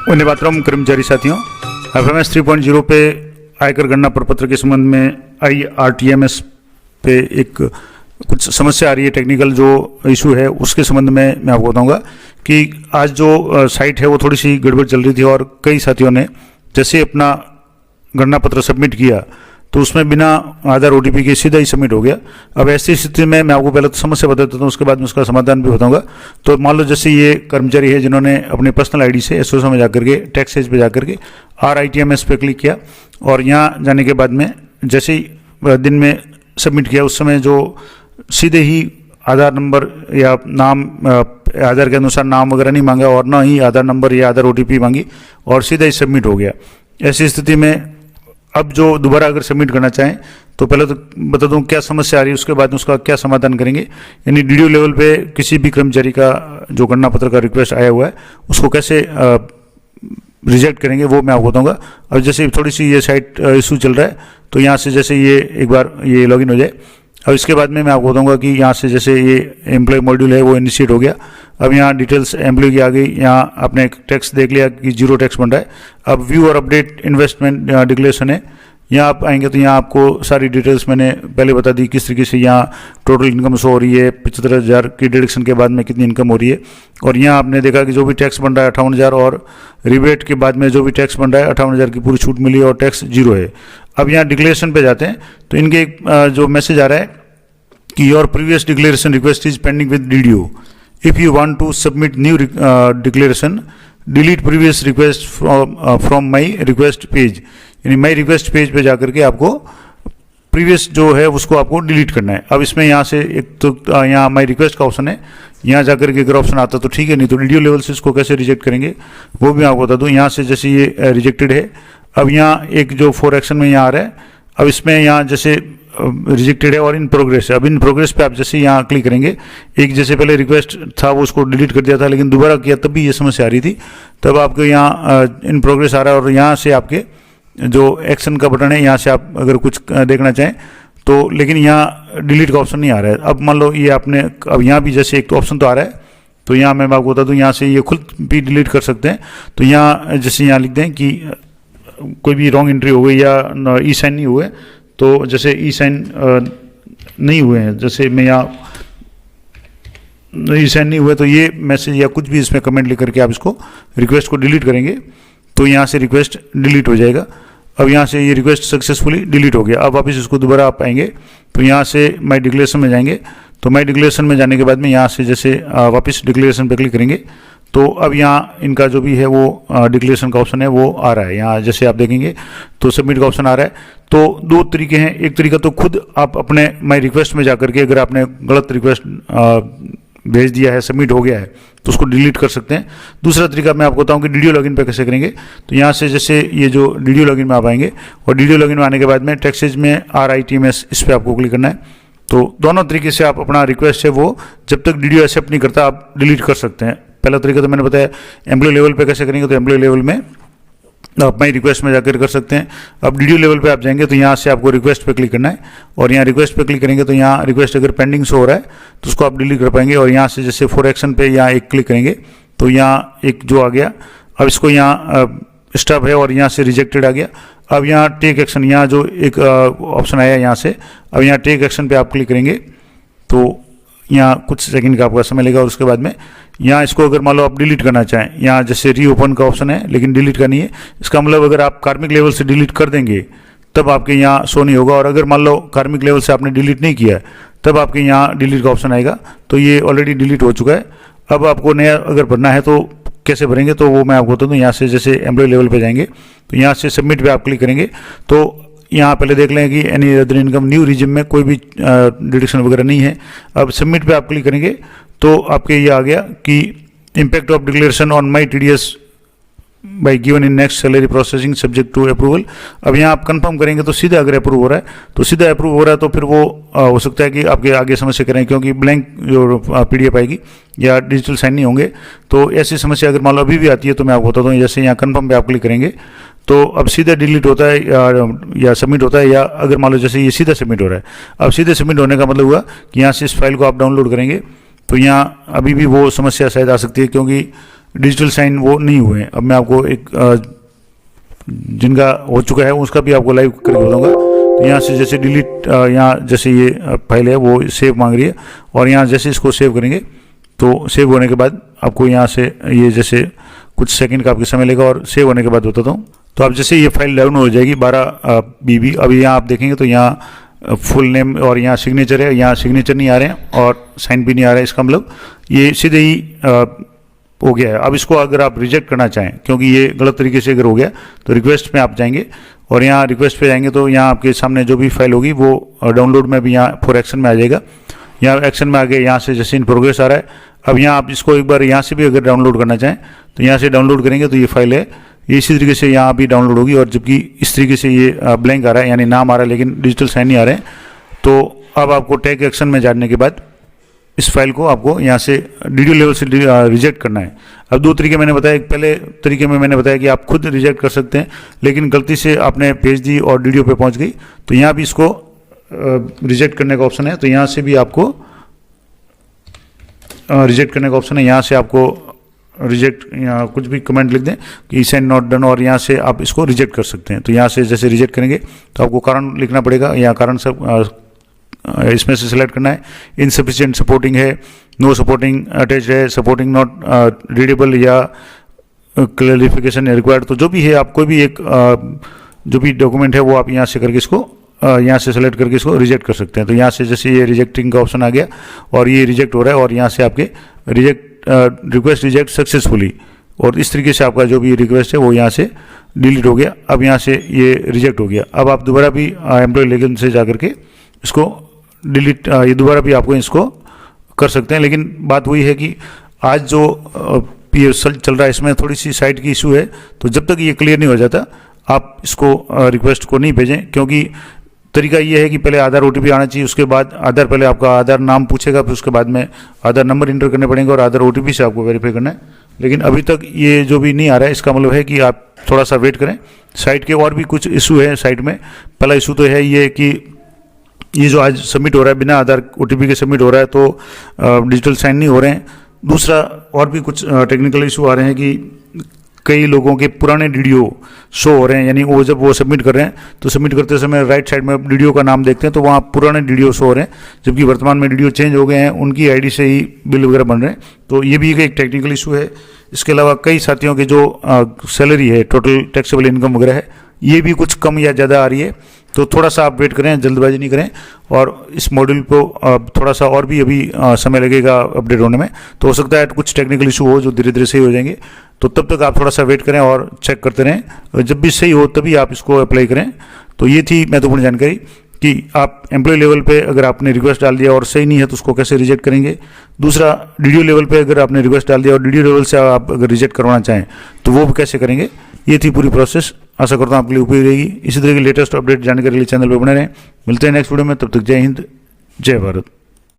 वंदे मातरम कर्मचारी साथियों, एफएमएस 3.0 पे आयकर गणना प्रपत्र के संबंध में IRTMS पे एक कुछ समस्या आ रही है, टेक्निकल जो इशू है उसके संबंध में मैं आपको बताऊंगा कि आज जो साइट है वो थोड़ी सी गड़बड़ चल रही थी और कई साथियों ने जैसे अपना गणना पत्र सबमिट किया तो उसमें बिना आधार OTP के सीधा ही सबमिट हो गया। अब ऐसी स्थिति में मैं आपको पहले तो समस्या बता देता हूँ, उसके बाद में उसका समाधान भी बताऊंगा। तो मान लो जैसे ये कर्मचारी है जिन्होंने अपने पर्सनल ID से SOSA में जाकर के टैक्स एज पे जाकर के RITMS पे क्लिक किया और यहाँ जाने के बाद में जैसे ही दिन में सबमिट किया उस समय जो सीधे ही आधार नंबर या नाम आधार के अनुसार नाम वगैरह नहीं मांगा और ना ही आधार नंबर या आधार OTP मांगी और सीधा ही सबमिट हो गया। ऐसी स्थिति में अब जो दोबारा अगर सबमिट करना चाहें तो पहले तो बता दूं क्या समस्या आ रही है, उसके बाद उसका क्या समाधान करेंगे। यानी DDO लेवल पे किसी भी कर्मचारी का जो गणना पत्र का रिक्वेस्ट आया हुआ है उसको कैसे रिजेक्ट करेंगे वो मैं आपको बताऊंगा। अब जैसे थोड़ी सी ये साइट इशू चल रहा है तो यहाँ से जैसे ये एक बार ये लॉगिन हो जाए, अब इसके बाद में मैं आपको बताऊंगा कि यहाँ से जैसे ये एम्प्लॉय मॉड्यूल है वो इनिशिएट हो गया। अब यहाँ डिटेल्स एम्प्लॉय की आ गई, यहाँ आपने टैक्स देख लिया कि 0 टैक्स बन रहा है। अब व्यू और अपडेट इन्वेस्टमेंट डिक्लेरेशन है, यहाँ आप आएंगे तो यहाँ आपको सारी डिटेल्स मैंने पहले बता दी किस तरीके से यहाँ टोटल इनकम शो हो रही है, 75,000 की डिडक्शन के बाद में कितनी इनकम हो रही है। और यहाँ आपने देखा कि जो भी टैक्स बन रहा है 58,000 और रिबेट के बाद में जो भी टैक्स बन रहा है 58,000 की पूरी छूट मिली और टैक्स 0 है। अब यहाँ डिक्लेरेशन पे जाते हैं तो इनके एक जो मैसेज आ रहा है कि your previous declaration request is pending with DDO। If you want to submit new declaration delete previous request from my request page. यानी माई रिक्वेस्ट पेज पे जाकर के आपको प्रीवियस जो है उसको आपको डिलीट करना है। अब इसमें यहाँ से एक तो यहाँ माई रिक्वेस्ट का ऑप्शन है, यहाँ जाकर के अगर ऑप्शन आता तो ठीक है, नहीं तो DDO लेवल से इसको कैसे रिजेक्ट करेंगे वो भी मैं आपको बता दूँ। यहाँ से जैसे ये रिजेक्टेड है, अब यहाँ एक जो फॉर एक्शन में यहाँ आ रहा है, अब इसमें यहाँ जैसे रिजेक्टेड है और इन प्रोग्रेस है। अब इन प्रोग्रेस पे आप जैसे यहाँ क्लिक करेंगे, एक जैसे पहले रिक्वेस्ट था वो उसको डिलीट कर दिया था लेकिन दोबारा किया तब भी ये समस्या आ रही थी, तब आपको यहाँ इन प्रोग्रेस आ रहा है और यहाँ से आपके जो एक्शन का बटन है यहाँ से आप अगर कुछ देखना चाहें तो, लेकिन यहाँ डिलीट का ऑप्शन नहीं आ रहा है। अब मान लो ये आपने अब यहाँ भी जैसे एक तो ऑप्शन तो आ रहा है तो यहाँ मैं आपको बता दूँ यहाँ से ये खुद भी डिलीट कर सकते हैं। तो यहाँ जैसे यहाँ लिख दें कि कोई भी रॉन्ग एंट्री हो गई या ई साइन नहीं हुए, तो जैसे ई साइन नहीं हुए हैं, जैसे मैं यहाँ ई साइन नहीं हुए तो ये मैसेज या कुछ भी इसमें कमेंट लिख करके आप इसको रिक्वेस्ट को डिलीट करेंगे तो यहाँ से रिक्वेस्ट डिलीट हो जाएगा। अब यहाँ से ये रिक्वेस्ट सक्सेसफुली डिलीट हो गया। अब वापस इसको दोबारा आप आएंगे तो यहाँ से माई डिक्लेरेशन में जाएंगे, तो माई डिक्लेरेशन में जाने के बाद में यहाँ से जैसे वापस डिक्लेरेशन पे क्लिक करेंगे तो अब यहाँ इनका जो भी है वो डिक्लेरेशन का ऑप्शन है वो आ रहा है। यहाँ जैसे आप देखेंगे तो सबमिट का ऑप्शन आ रहा है। तो दो तरीके हैं, एक तरीका तो खुद आप अपने माई रिक्वेस्ट में जाकर के अगर आपने गलत रिक्वेस्ट भेज दिया है, सबमिट हो गया है तो उसको डिलीट कर सकते हैं। दूसरा तरीका मैं आपको बताऊं कि DDO लॉगिन पे कैसे करेंगे। तो यहाँ से जैसे ये जो DDO लॉगिन में आप आएंगे और DDO लॉगिन में आने के बाद में टैक्सेज में RITMS इस पर आपको क्लिक करना है। तो दोनों तरीके से आप अपना रिक्वेस्ट है वो जब तक DDO एक्सेप्ट नहीं करता आप डिलीट कर सकते हैं। पहला तरीका तो मैंने बताया एम्प्लॉय लेवल पे कैसे करेंगे, तो एम्प्लॉय लेवल में आप माई रिक्वेस्ट में जाकर कर सकते हैं। अब DDO लेवल पे आप जाएंगे तो यहाँ से आपको रिक्वेस्ट पे क्लिक करना है और यहाँ रिक्वेस्ट पे क्लिक करेंगे तो यहाँ रिक्वेस्ट अगर पेंडिंग शो हो रहा है तो उसको आप डिलीट कर पाएंगे। और यहाँ से जैसे फॉर एक्शन पे यहाँ एक क्लिक करेंगे तो यहाँ एक जो आ गया, अब इसको यहाँ स्टॉप है और यहाँ से रिजेक्टेड आ गया। अब यहाँ टेक एक्शन, यहाँ जो एक ऑप्शन आया यहाँ से, अब यहाँ टेक एक्शन पे आप क्लिक करेंगे तो यहाँ कुछ सेकंड का आपका समय लगेगा और उसके बाद में यहाँ इसको अगर मान लो आप डिलीट करना चाहें, यहाँ जैसे रीओपन का ऑप्शन है लेकिन डिलीट का नहीं है। इसका मतलब अगर आप कार्मिक लेवल से डिलीट कर देंगे तब आपके यहाँ शो नहीं होगा, और अगर मान लो कार्मिक लेवल से आपने डिलीट नहीं किया है तब आपके यहाँ डिलीट का ऑप्शन आएगा। तो ये ऑलरेडी डिलीट हो चुका है। अब आपको नया अगर भरना है तो कैसे भरेंगे तो वो मैं आपको बता दूँ। यहाँ से जैसे एम्प्लॉय लेवल पर जाएंगे तो यहाँ से सबमिट पे आप क्लिक करेंगे तो यहाँ पहले देख लें कि any other income new regime में कोई भी डिडक्शन वगैरह नहीं है। अब सबमिट पे आप क्लिक करेंगे तो आपके ये आ गया कि impact of declaration on my TDS by given in next salary processing subject to approval. अब यहाँ आप कंफर्म करेंगे तो सीधा अगर अप्रूव हो रहा है तो सीधा अप्रूव हो रहा है तो फिर वो हो सकता है कि आपके आगे समस्या करें क्योंकि ब्लैंक जो PDF आएगी या डिजिटल साइन नहीं होंगे। तो ऐसी समस्या अगर मान लो अभी भी आती है तो मैं आपको बता दूँ, जैसे यहाँ कंफर्म पे आप क्लिक करेंगे तो अब सीधा डिलीट होता है या सबमिट होता है, या अगर मान लो जैसे ये सीधा सबमिट हो रहा है। अब सीधे सबमिट होने का मतलब हुआ कि यहाँ से इस फाइल को आप डाउनलोड करेंगे तो यहाँ अभी भी वो समस्या शायद आ सकती है क्योंकि डिजिटल साइन वो नहीं हुए हैं। अब मैं आपको एक जिनका हो चुका है उसका भी आपको लाइव करके बताऊंगा। तो यहाँ से जैसे डिलीट, यहाँ जैसे ये फाइल है वो सेव मांग रही है, और यहाँ जैसे इसको सेव करेंगे तो सेव होने के बाद आपको यहाँ से ये जैसे कुछ सेकंड का आपके समय लेगा, और सेव होने के बाद बताता हूँ। तो अब जैसे ये फाइल डाउनलोड हो जाएगी 12 BB। अभी यहाँ आप देखेंगे तो यहाँ फुल नेम और यहाँ सिग्नेचर है, यहाँ सिग्नेचर नहीं आ रहे हैं और साइन भी नहीं आ रहा है। इसका मतलब ये सीधे ही हो गया है। अब इसको अगर आप रिजेक्ट करना चाहें, क्योंकि ये गलत तरीके से अगर हो गया, तो रिक्वेस्ट में आप जाएंगे और यहाँ रिक्वेस्ट पे जाएंगे तो यहाँ आपके सामने जो भी फाइल होगी वो डाउनलोड में भी यहाँ फॉर एक्शन में आ जाएगा। यहाँ एक्शन में आ गया, यहाँ से जैसे इन प्रोग्रेस आ रहा है। अब यहाँ आप इसको एक बार यहाँ से भी अगर डाउनलोड करना चाहें तो यहाँ से डाउनलोड करेंगे तो ये फाइल है, ये इसी तरीके से यहाँ भी डाउनलोड होगी। और जबकि इस तरीके से ये ब्लैंक आ रहा है, यानी नाम आ रहा है लेकिन डिजिटल साइन नहीं आ रहे हैं। तो अब आपको टेक एक्शन में जाने के बाद इस फाइल को आपको यहाँ से DDO लेवल से रिजेक्ट करना है। अब दो तरीके मैंने बताया, पहले तरीके में मैंने बताया कि आप खुद रिजेक्ट कर सकते हैं, लेकिन गलती से आपने भेज दी और DDO पे पहुँच गई तो यहाँ भी इसको रिजेक्ट करने का ऑप्शन है। तो यहाँ से भी आपको रिजेक्ट करने का ऑप्शन है। यहाँ से आपको रिजेक्ट, यहाँ कुछ भी कमेंट लिख दें कि सेंड नॉट डन, और यहाँ से आप इसको रिजेक्ट कर सकते हैं। तो यहाँ से जैसे रिजेक्ट करेंगे तो आपको कारण लिखना पड़ेगा, यहाँ कारण सब इसमें से सिलेक्ट करना है। इनसफिशिएंट सपोर्टिंग है, नो सपोर्टिंग अटैच है, सपोर्टिंग नॉट रीडेबल, या क्लैरिफिकेशन रिक्वायर्ड। तो जो भी है, आप कोई भी एक जो भी डॉक्यूमेंट है वो आप यहाँ से करके इसको यहाँ से सेलेक्ट करके इसको रिजेक्ट कर सकते हैं। तो यहाँ से जैसे ये रिजेक्टिंग का ऑप्शन आ गया और ये रिजेक्ट हो रहा है, और यहाँ से आपके रिक्वेस्ट रिजेक्ट सक्सेसफुली, और इस तरीके से आपका जो भी रिक्वेस्ट है वो यहाँ से डिलीट हो गया। अब यहाँ से ये रिजेक्ट हो गया। अब आप दोबारा भी एम्प्लॉय लेगिन से जा करके इसको डिलीट, ये दोबारा भी आपको इसको कर सकते हैं। लेकिन बात वही है कि आज जो PSL चल रहा है इसमें थोड़ी सी साइट की इशू है। तो जब तक ये क्लियर नहीं हो जाता आप इसको रिक्वेस्ट को नहीं भेजें, क्योंकि तरीका ये है कि पहले आधार OTP आना चाहिए, उसके बाद आधार, पहले आपका आधार नाम पूछेगा, फिर उसके बाद में आधार नंबर इंटर करने पड़ेंगे और आधार OTP से आपको वेरीफाई करना है। लेकिन अभी तक ये जो भी नहीं आ रहा है, इसका मतलब है कि आप थोड़ा सा वेट करें। साइट के और भी कुछ इशू है साइट में। पहला इशू तो है ये कि ये जो आज सबमिट हो रहा है बिना आधार OTP के सबमिट हो रहा है, तो डिजिटल साइन नहीं हो रहे हैं। दूसरा और भी कुछ टेक्निकल इशू आ रहे हैं कि कई लोगों के पुराने DDO शो हो रहे हैं, यानी वो जब वो सबमिट कर रहे हैं तो सबमिट करते समय राइट साइड में DDO का नाम देखते हैं तो वहाँ पुराने DDO शो हो रहे हैं, जबकि वर्तमान में DDO चेंज हो गए हैं, उनकी ID से ही बिल वगैरह बन रहे हैं। तो ये भी एक टेक्निकल इशू है। इसके अलावा कई साथियों की जो सैलरी है, टोटल टैक्सेबल इनकम वगैरह है, ये भी कुछ कम या ज़्यादा आ रही है। तो थोड़ा सा आप वेट करें, जल्दबाजी नहीं करें, और इस मॉड्यूल को थोड़ा सा और भी अभी समय लगेगा अपडेट होने में। तो हो सकता है कुछ टेक्निकल इशू हो जो धीरे धीरे सही हो जाएंगे। तो तब तक आप थोड़ा सा वेट करें और चेक करते रहें। जब भी सही हो तभी आप इसको अप्लाई करें। तो ये थी महत्वपूर्ण जानकारी कि आप एम्प्लॉय लेवल पे अगर आपने रिक्वेस्ट डाल दिया और सही नहीं है तो उसको कैसे रिजेक्ट करेंगे। दूसरा, DDO लेवल पे अगर आपने रिक्वेस्ट डाल दिया और DDO लेवल से आप अगर रिजेक्ट करवाना चाहें तो वो भी कैसे करेंगे। ये थी पूरी प्रोसेस। आशा करता हूँ आपके लिए उपयोगी रहेगी। इसी तरह की लेटेस्ट अपडेट जानकारी के लिए चैनल पर बने रहें। मिलते हैं नेक्स्ट वीडियो में, तब तक जय हिंद, जय भारत।